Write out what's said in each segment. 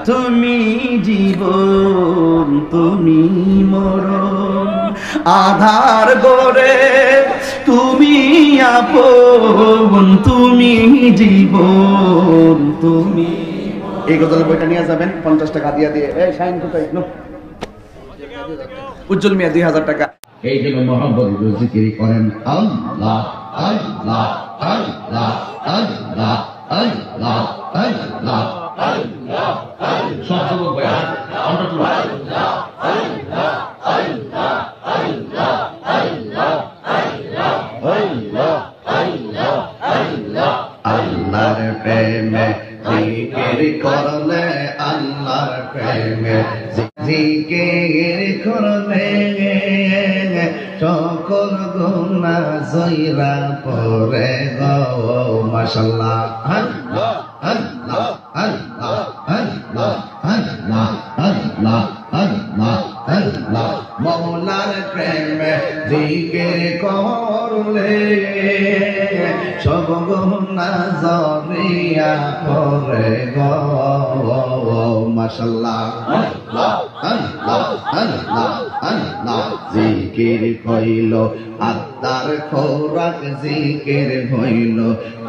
তুমি জীবন তুমি মরণ আধার গড়ে তুমি আপন তুমি জীবন তুমি। এই গজল বইটা নিয়ে যাবেন 50 টাকা দিয়ে এই শাইন কোথায় উজ্জ্বল মিয়া 2000 টাকা। এই জন্য মহব্বত জিকির করেন আল্লাহ আল্লাহ আল্লাহ আল্লাহ আল্লাহ আল্লাহ আল্লাহ সব যুবক ভাই আল্লাহ আল্লাহ আল্লাহ আল্লাহ আল্লাহ আল্লাহ আল্লাহ আল্লাহ আল্লাহ আল্লাহর প্রেমে জিকির করলে আল্লাহর প্রেমে জিকির করলে সকল গুনাহ জয়রা পড়ে গো মাশাআল্লাহ আল্লাহ আল্লাহ আল্লাহ আল্লাহ আল্লাহ আল্লাহ আল্লাহ আল্লাহ মওলার প্রেমে জিকির করলে সব গুনাহ জরিয়া পড়ে গো মাশাআল্লাহ আল্লাহ আল্লাহ আল্লাহ আল্লাহ জিকির কইল আত্মার খোরাক জিকির হইল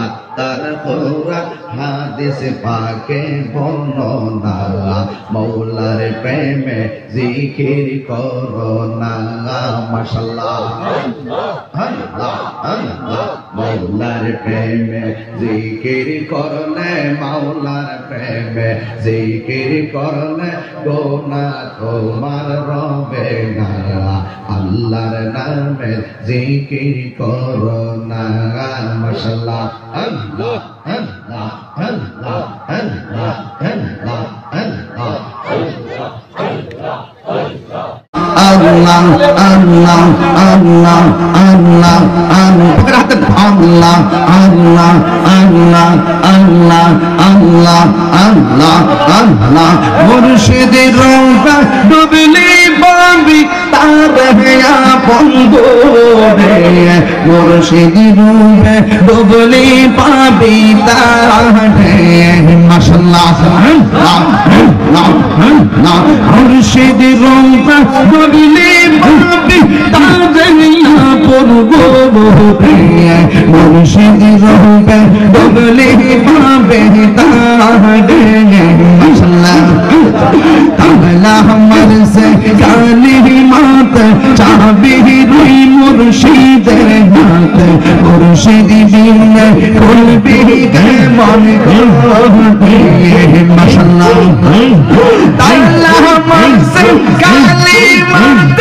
আত্মার খোরাক হাদিস পাকে বর্ণনা মওলার প্রেমে জিকির করো না মাশাআল্লাহ আল্লাহ আল্লাহ মওলার প্রেমে জিকির করলে মাওলার প্রেমে জিকির করলে গুনাহ তোমার রবে না আল্লাহর নামে জিকির করো না মাশাআল্লাহ আল্লাহ আল্লাহ আল্লাহ আল্লাহ আল্লাহ আল্লাহ আল্লাহ আল্লাহ আল্লাহ আল্লাহ আল্লাহ আল্লাহ আল্লাহ আল্লাহ আল্লাহ আল্লাহ আল্লাহ মুর্শিদের রওজা ডুবলি পাবি তার আপন গোরে মুর্শিদের রূপে ডুবলি পাবি তার মাশাআল্লাহ আল্লাহ আল্লাহ আল্লাহ মুর্শিদের রওজা ডুবলি পাবি তার আপন গোরে মুর্শিদের রূপে ডুবলি পাবি তার মাশাআল্লাহ তাআলা हमर से गाली मात चाबी रुई मुर्शिদের हाथ मुर्शिद बिन कुल भी गए मन माशाअल्लाह ताला हमर से गाली मात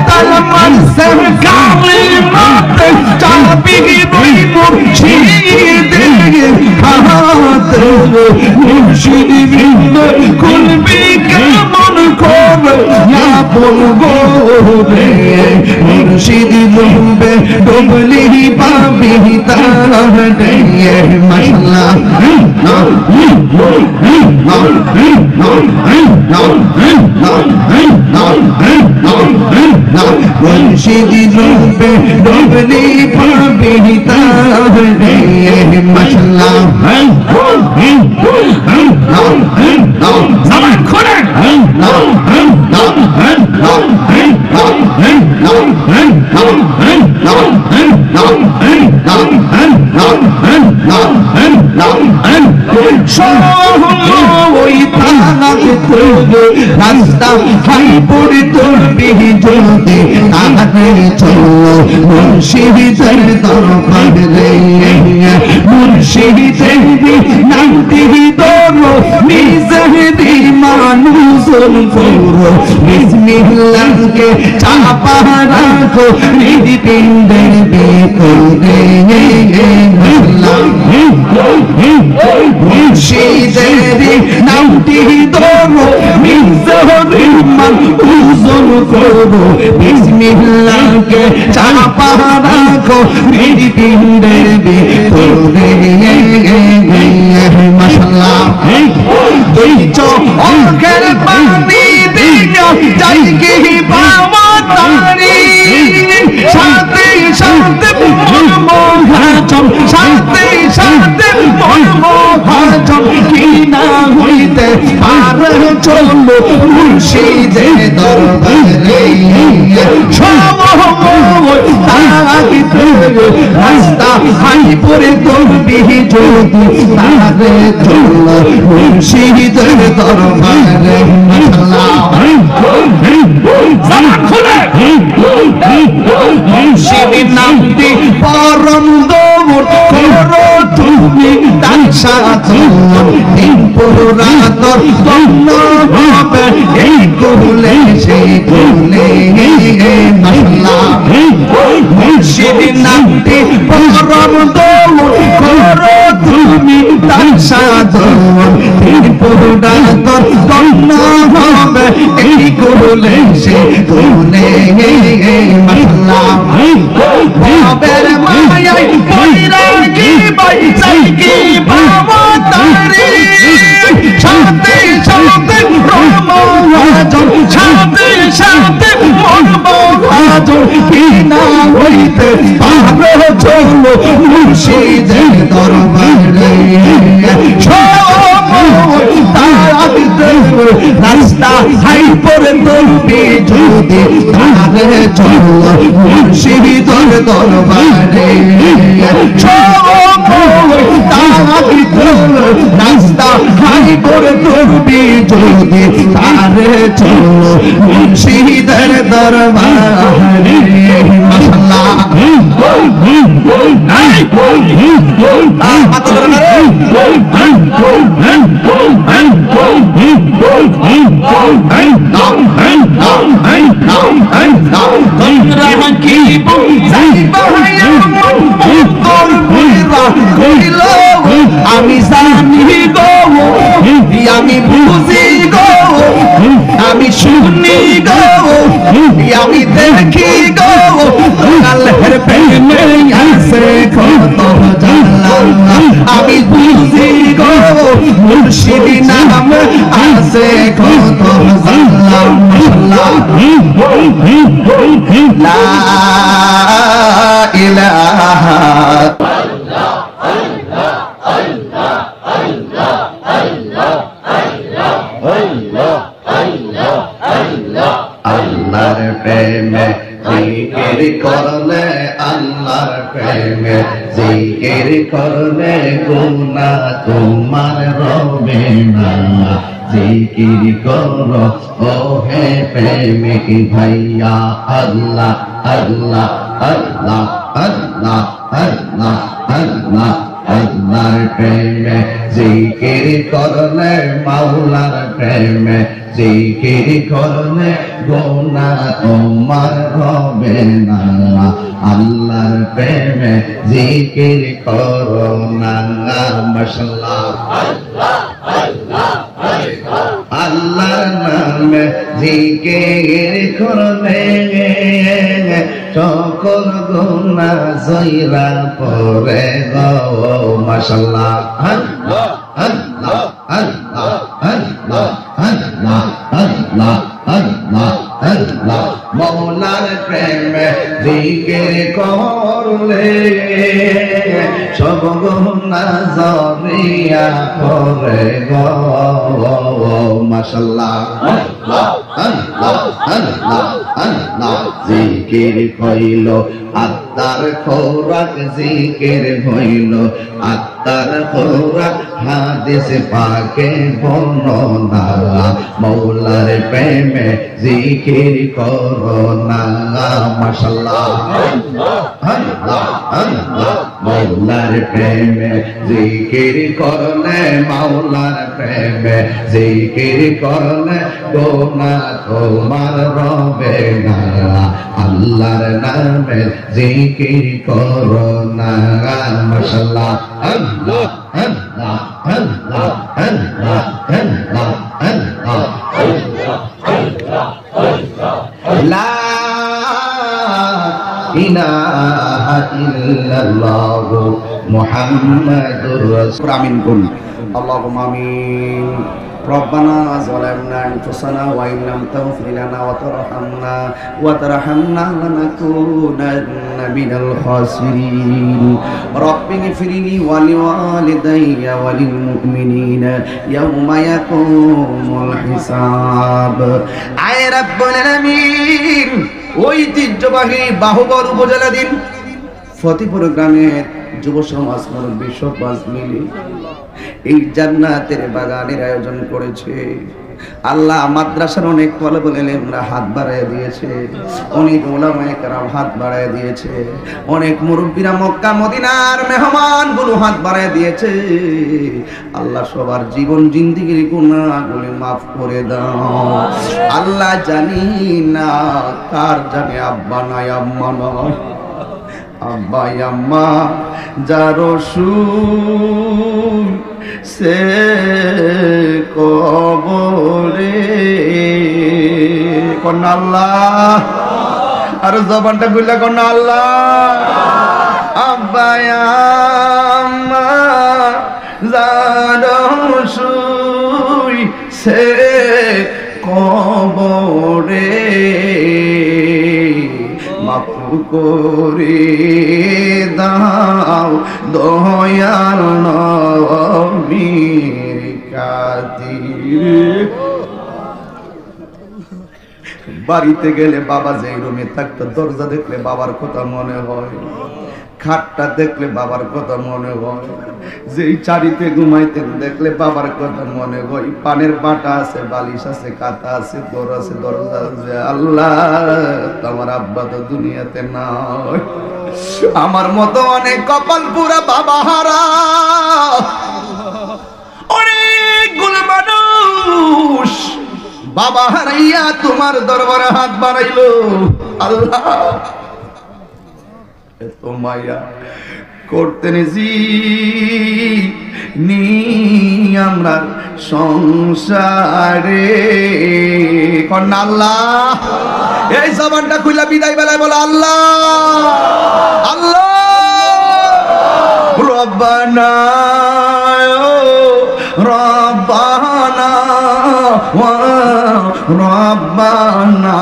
ताला हमर से गाली मात चाबी रुई मुर्शिদের हाथ मुर्शिद बिन कुल भी কেমন করে বলবো রে মুর্শিদ রূপে ডুবলি পাবি তার মাশাআল্লাহ মুর্শিদ রূপে ডুবলি পাবি তার মাশাআল্লাহ জবান খোলে রাস্তা ভাই পড়ে তোর বিজোতে তাহারে চলো মুর্শিদের দরবারে মুর্শিদের নামটি ধরো নিজেরই মানুষ করো বিসমিল্লাহকে চাপা রাখো হৃদপিণ্ডের ভিতরে মুর্শিদের নামটি ধরো নিজেরই মানুষ করো বিসমিল্লাহকে চাপা রাখো হৃদপিণ্ডের ভিতরে মাশাআল্লাহ দুই চোখের পানি দিয়া যাই কি পাওয়া তারি সাথে সাথে মন মহাজন সাথে সাথে মন মহাজন পারে চলো মুর্শিদের দরবারে সময় তাগিতে রাস্তা হাই পরে করবি যদি তারে চলো মুর্শিদের দরবারে মুর্শিদের নামটি পরম দৌড় করো তুমি তার সাথে দিন পুরা তোর তন্ন হবে এই কুলে সেই কুলে আল্লাহ মুর্শিদের নামটি পরম দৌড় করো তুমি তার সাথে দিন পুরা তোর তন্ন হবে এই কুলে সেই কুলে আল্লাহ বাবের মায়াই পয়রা কি বাই যাই কি বাবা তারি সাথে সাথে রহমান সাথে সাথে মরবাজ কি না হইতে পারে চলো মুর্শিদের দরবারে রাস্তা হাই পরে দৌড়ে যদি তারে চলো মুর্শিদের দরবারে রাস্তা হাই পরে দৌড়ে যদি তারে চলো মুর্শিদের দরবারে মাশাআল্লাহ আমি জানি গো আমি বুঝি গো আমি শুনি গো আমি দেখি গো আল্লাহর প্রেমে আছে কত জালা আমি বুঝি গো মুর্শিদ নাম আছে কত জালা আল্লাহ লা ইলাহা আল্লাহর প্রেমে জিকির করলে আল্লাহর প্রেমে জিকির করলে গুনাহ তোমার রবে না জিকির করো ও হে প্রেমিক ভাইয়া আল্লাহ আল্লাহ আল্লাহ আল্লাহ আল্লাহ আল্লাহ আল্লাহর প্রেমে জিকির করলে মাওলার প্রেমে জিকির করলে গুনাহ তোমার হবে না আল্লাহর প্রেমে জিকির করো না মাশাআল্লাহ আল্লাহ আল্লাহ আল্লাহর নামে জিকির করলে সকল গুনাহ সইরা পড়ে গো মাশাআল্লাহ আল্লাহ আল্লাহ আল্লাহ আল্লাহ আল্লাহ আল্লাহ আল্লাহ আল্লাহ মওলার প্রেমে জিকির করলে সব গুনাহ সইরা পড়ে গো মাশাআল্লাহ আল্লাহ আল্লাহ আল্লাহ আল্লাহ জিকির হইল আত্মার খোরাক জিকির হইল আত্মার খোরাক হাদিস পাকে বর্ণনা মওলার প্রেমে জিকির করো না মাশাআল্লাহ আল্লাহ আল্লাহ মওলার প্রেমে জিকির করলে মাওলার প্রেমে জিকির করলে গুনাহ তোমার রবে না আল্লাহর নামে জিকির করো না মাশাআল্লাহ আল্লাহ আল্লাহ আল্লাহ আল্লাহ আল্লাহ আল্লাহ লা ইলাহা ইল্লাল্লাহ মুহাম্মাদুর রাসূল আমিন। আল্লাহুম্মা আমিন। ربنا ظلمنا أنفسنا وإن لم تغفر لنا وترحمنا لنكونن من الخاسرين رب اغفر لي ولوالدي وللمؤمنين يوم يقوم الحساب আয় রব্বুল আলামিন। ঐতিহ্যবাহী বাহুবল উপজেলাধীন ফতিপুর গ্রামের যুব সমাজ মুরব্বী সমাজ মিলে এই জান্নাতের বাগানের আয়োজন করেছে। আল্লাহ মাদ্রাসার অনেক তালেবুল ইলমরা হাত বাড়ায় দিয়েছে, অনেক উলামায়ে কেরাম হাত বাড়ায় দিয়েছে, অনেক মুরব্বীরা মক্কা মদিনার মেহমানগুলো হাত বাড়ায় দিয়েছে। আল্লাহ সবার জীবন জিন্দেগির গুনাহগুলো maaf করে দাও। আল্লাহ জানি না কার জানে আব্বা নাই আম্মা নাই, আব্বা আম্মা যারো সুর সে কবরে কোন আল্লাহ, আর জবানটা খুলে কোন আল্লাহ। আব্বা আম্মা যারো সুর সে কবরে মাফ করে দাও দয়াল নবীর খাতিরে। বাড়িতে গেলে বাবা যেই রুমে থাকতো দরজা দেখলে বাবার কথা মনে হয়, খাটটা দেখলে বাবার কথা মনে হয়, যেই চারিতে ঘুমাইতেন দেখলে বাবার কথা মনে হয়, পানের বাটা আছে, বালিশ আছে, কাঁথা আছে, দর আছে, দরজা আছে। আল্লাহ তোমার আব্বা তো দুনিয়াতে নাই, আমার মতো অনেক কপাল পুরা বাবা হারা অনেকগুলো মানুষ বাবা হারাইয়া তোমার দরবারে হাত বাড়াইলো। আল্লাহ এত মায়া করতেন জি নি আমরা সংসারে কন্যা আল্লাহ। এই জবানটা খুইলা বিদায় বেলায় বলো আল্লাহ আল্লাহ। রব্বানা রব্বানা রব্বানা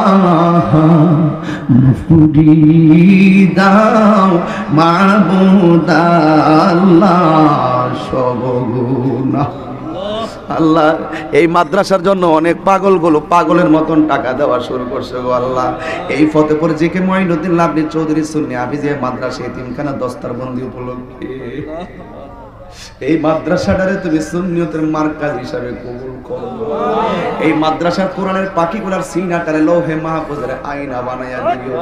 মুফুরি দাও মাবুদ আল্লাহ সবগুনা। আল্লাহ এই মাদ্রাসার জন্য অনেক পাগলগুলো পাগলের মতন টাকা দেওয়া শুরু করছে গো আল্লাহ। এই ফতেপুর জিকে মঈনুদ্দিন লাভলি চৌধুরী সুন্নি হাফিজিয়া মাদ্রাসা এতিমখানা দস্তারবন্দি উপলক্ষে এই মাদ্রাসাটারে তুমি সুন্নিয়তের মার্কাজ হিসাবে কবুল করো। এই মাদ্রাসার কোরআনের পাখিগুলার সিন আকারে লৌহে মাহফুজের আয়না বানায়া দিও।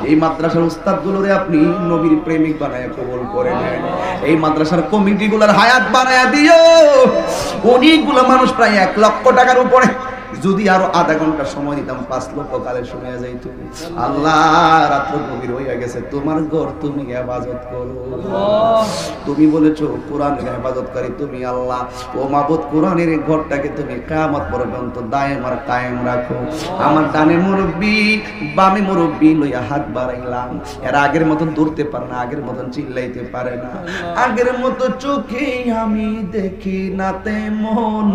এই মাদ্রাসার উস্তাদগুলোরে আপনি নবীর প্রেমিক বানায়া কবুল করে নেন। এই মাদ্রাসার কমিটিগুলোর হায়াত বানায়া দিও। অনেকগুলো মানুষ প্রায় 1 লক্ষ টাকার উপরে, যদি আরো আধা ঘন্টা সময় দিতাম 5 লক্ষ কালে শুনে যাইতো। আল্লাহ রাত্র গভীর হইয়া গেছে, তোমার ঘর তুমি ইবাদত করো। তুমি বলেছো কোরআনের ইবাদতকারী তুমি আল্লাহ। ও মাবুদ কোরআনের এই ঘরটাকে তুমি কিয়ামত পর্যন্ত দায়েম আর কায়েম রাখো। আমার ডানে মুরব্বি বামে মুরব্বি লইয়া হাত বাড়াইলাম, এর আগের মতন দৌড়তে পারে না, আগের মতন চিল্লাইতে পারে না, আগের মতো চোখে আমি দেখি না তেমন,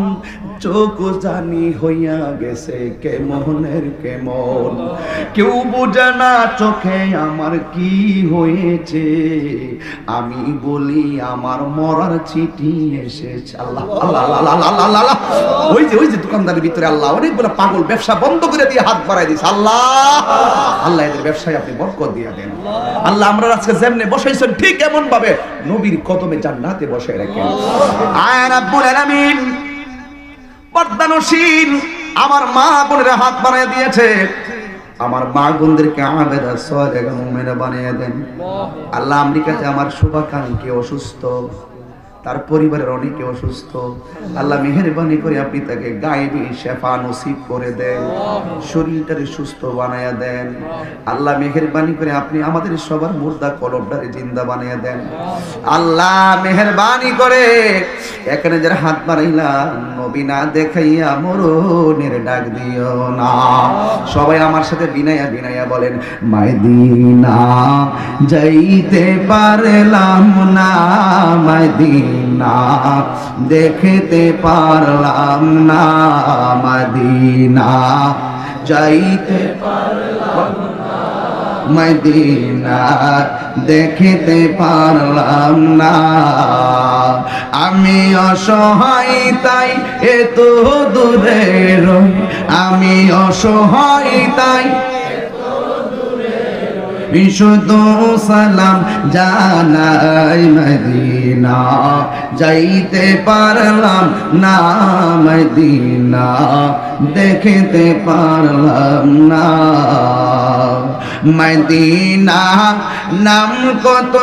চোখ জানি হইয়া গেছে কেমনের কেমন, কেউ বুঝে না চোখে আমার কি হয়েছে, আমি বলি আমার মরার চিঠি এসেছে। আল্লাহ আল্লাহ আল্লাহ আল্লাহ আল্লাহ। ওই যে দোকানদারের ভিতরে আল্লাহ অনেকগুলো পাগল ব্যবসা বন্ধ করে দিয়ে হাত বাড়াই দিয়েছে। আল্লাহ আল্লাহ এদের ব্যবসায় আপনি বরকত দিয়ে দেন। আল্লাহ আমরা আজকে যেমনে বসাইছেন ঠিক এমন ভাবে নবীর কদমে জান্নাতে বসায় রাখেন। আয় রাব্বুল আলামিন পর্দানশীল আমার মা বোনেরা হাত বাড়ায় দিয়েছে, আমার মা বোনদেরকে আবেদা সালেহা মুমিনা বানিয়ে দেন। আল্লাহ আমেরিকাতে আমার শুভাকাঙ্ক্ষী অসুস্থ, তার পরিবারের অনেকে অসুস্থ, আল্লাহ মেহেরবানি করে আপনি তাকে গায়েবী শেফা নসিব করে দেন, শরীরটারে সুস্থ বানায়া দেন। আল্লাহ মেহেরবানি করে আপনি আমাদের সবার মুর্দা কলবটারে জিন্দা বানিয়ে দেন। আল্লাহ মেহেরবানি করে এখানে যারা হাত বাড়াইলাম নবী না দেখাইয়া মরণের ডাক দিও না। সবাই আমার সাথে বিনায়া বিনায়া বলেন, মদিনা যাইতে পারলাম না, মদিনা না দেখতে পারলাম না মদিনা যাইতে পারলাম না মদিনা দেখতে পারলাম না আমি অসহায় তাই এত দূরে রই আমি অসহায় তাই শুধু সালাম জানাই মদিনা যাইতে পারলাম না মদিনা দেখতে পারলাম না মদিনা নাম কত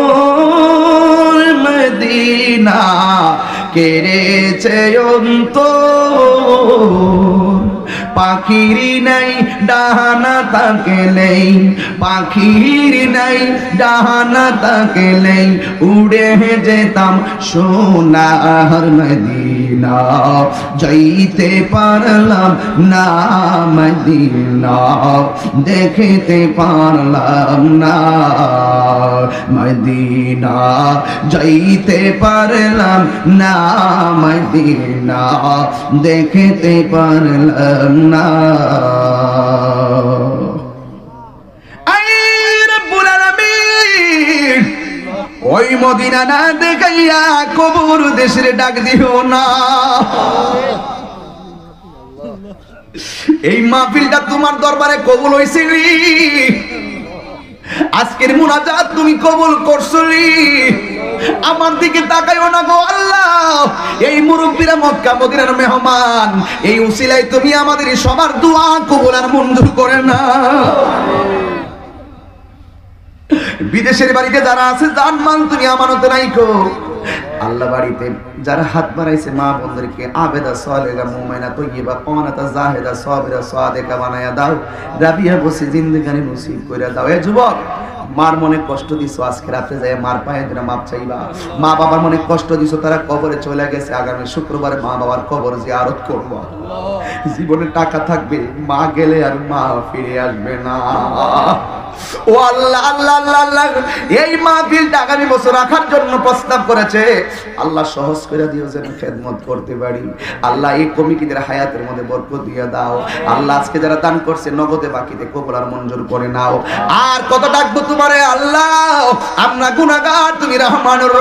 সুন্দর মদিনা কেড়েছে অন্তর পাখির নাই ডানা তাকে নেই পাখির নাই ডানা তাকে নেই উড়ে যেতাম সোনার মদিনা যাইতে পারলাম না মদিনা দেখতে পারলাম না মদিনা যাইতে পারলাম না মদিনা দেখতে পারলাম না ওই মদিনা না দেখাইয়া কবর দেশের ডাক দিও না এই মাহফিলটা তোমার দরবারে কবুল হইছিলি আজকের মুনাজাত তুমি কবুল করছলি আমার দিকে তাকাইও না গো আল্লাহ এই মুরব্বিরা মক্কা মদিনার মেহমান এই উসিলায় তুমি আমাদের সবার দোয়া কবুল আর মঞ্জুর করে না বিদেশের বাড়িতে যারা আছে জানমান তুমি আমানতে রাখো আল্লাহ বাড়িতে যারা হাত বাড়াইছে মা বোনদেরকে আবেদা সালেহা মুমিনা তয়্যিবা কানাতা জাহিদা সাবিরা সাদিকা বানায়া দাও রাবিয়া বসে জিন্দেগানি নসিব কইরা দাও এ যুবক মার মনে কষ্ট দিছো আজকে রাতে যায় মার পায়ে ধরে মাপ চাইবা মা বাবার মনে কষ্ট দিছো তারা কবরে চলে গেছে আগামী শুক্রবারে মা বাবার কবর জিয়ারত করব জীবনে টাকা থাকবে মা গেলে আর মা ফিরে আসবে না ও আল্লাহ আল্লাহ আল্লাহ আল্লাহ এই মাহফিলটা আগামী বছর রাখার জন্য প্রস্তাব করেছে আল্লাহ সহজ করে দিও যেন খেদমত করতে পারি আল্লাহ এই কমিটিদের হায়াতের মধ্যে বরকত দিয়ে দাও আল্লাহ আজকে যারা দান করছে নগদে বাকিতে কবুল আর মঞ্জুর করে নাও আর কত ডাকবো তোমারে আল্লাহ আমরা গুনাহগার তুমি রহমানুর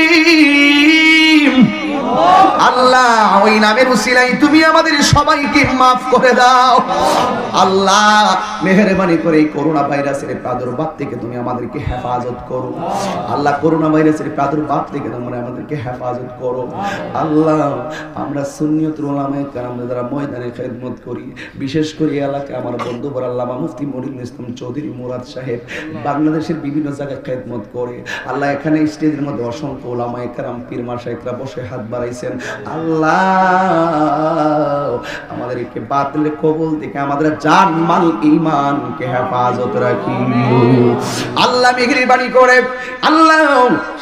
রহিম আল্লাহ ওই নামের উসিলায় তুমি আমাদের সবাইকে মাফ করে দাও আল্লাহ মেহেরবানি করে এই করোনা ভাইরাসের প্রাদুর্ভাব থেকে তুমি আমাদেরকে হেফাজত করো আল্লাহ করোনা ভাইরাসের প্রাদুর্ভাব থেকে তোমরা আমাদেরকে হেফাজত করো আল্লাহ আমরা সুন্নিয়ত উলামায়ে কেরাম যারা ময়দানে খেদমত করি বিশেষ করে এলাকা আমার বন্ধু বড় আল্লামা মুফতি মনিরুল ইসলাম চৌধুরী মুরাদ সাহেব বাংলাদেশের বিভিন্ন জায়গায় খেদমত করে আল্লাহ এখানে স্টেজের মধ্যে অসংখ্য উলামায়ে কেরাম পীর মাশায়েখরা বসে হাত বাড়াইছেন আল্লাহ আমাদেরকে বাতিল কবুল থেকে আমাদের জান মাল ঈমানকে হেফাজত রাখিও আল্লাহ মেহেরবানি করে আল্লাহ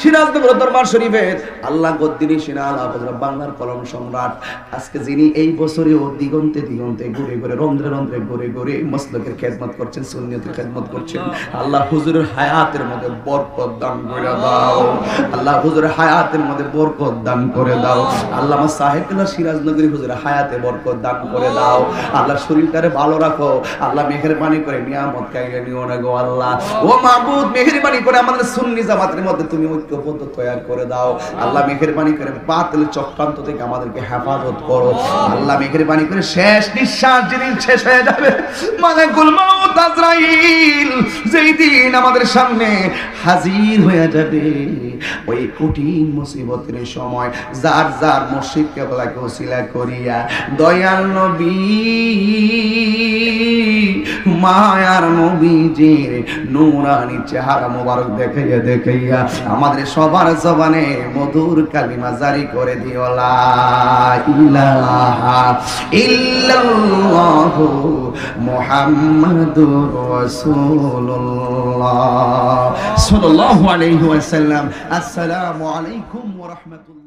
সিরাজনগর দরবার শরীফের আল্লাহ গদ্দিনী সিনাল হযরত বাংলার কলম সম্রাট আজকে যিনি এই বছরেও দিগন্তে দিগন্তে ঘুরে ঘুরে রন্ধ্রে রন্ধ্রে ঘুরে ঘুরে মসলকের খেদমত করছেন সুন্নিয়তের খেদমত করছেন আল্লাহ হুজুরের হায়াতের মধ্যে বরকত দান করে দাও আল্লাহ হুজুরের হায়াতের মধ্যে বরকত দান করে দাও আল্লামা সাহেবুল্লাহ সিরাজনগরী হুজুরের হায়াতে বরকত দান করে দাও আল্লাহ শরীরটারে ভালো রাখো আল্লাহ মেহেরবানি করে নিয়ামত কাইরে নিও না গো আল্লাহ ও মাবুদ মেহেরবানি করে আমাদের সুন্নি জামাতের মধ্যে তুমি ঐক্যবদ্ধ তৈরি করে দাও আল্লাহ মেহেরবানি করে বাতিল চক্রান্ত থেকে আমাদেরকে হেফাজত করো আল্লাহ মেহেরবানি করে শেষ নিঃশ্বাস যেদিন শেষ হয়ে যাবে মালাকুল মাউত আজরাইল যেই দিন আমাদের সামনে হাজির হয়ে যাবে ওই কঠিন মুসিবতের সময় যার যার মুর্শিদ কেবলাকে ওসিলা করিয়া দয়াল নবী মায়ার নবীজির নূরানি চেহারা মোবারক দেখাইয়া দেখাইয়া আমাদের সবার জবানে মধুর কালিমা জারি করে দিও লা ইলাহা ইল্লাল্লাহু মুহাম্মাদুর রাসূলুল্লাহ সাল্লাল্লাহু আলাইহি ওয়াসাল্লাম আসসালামু আলাইকুম ওয়া রাহমাতুল্লাহ।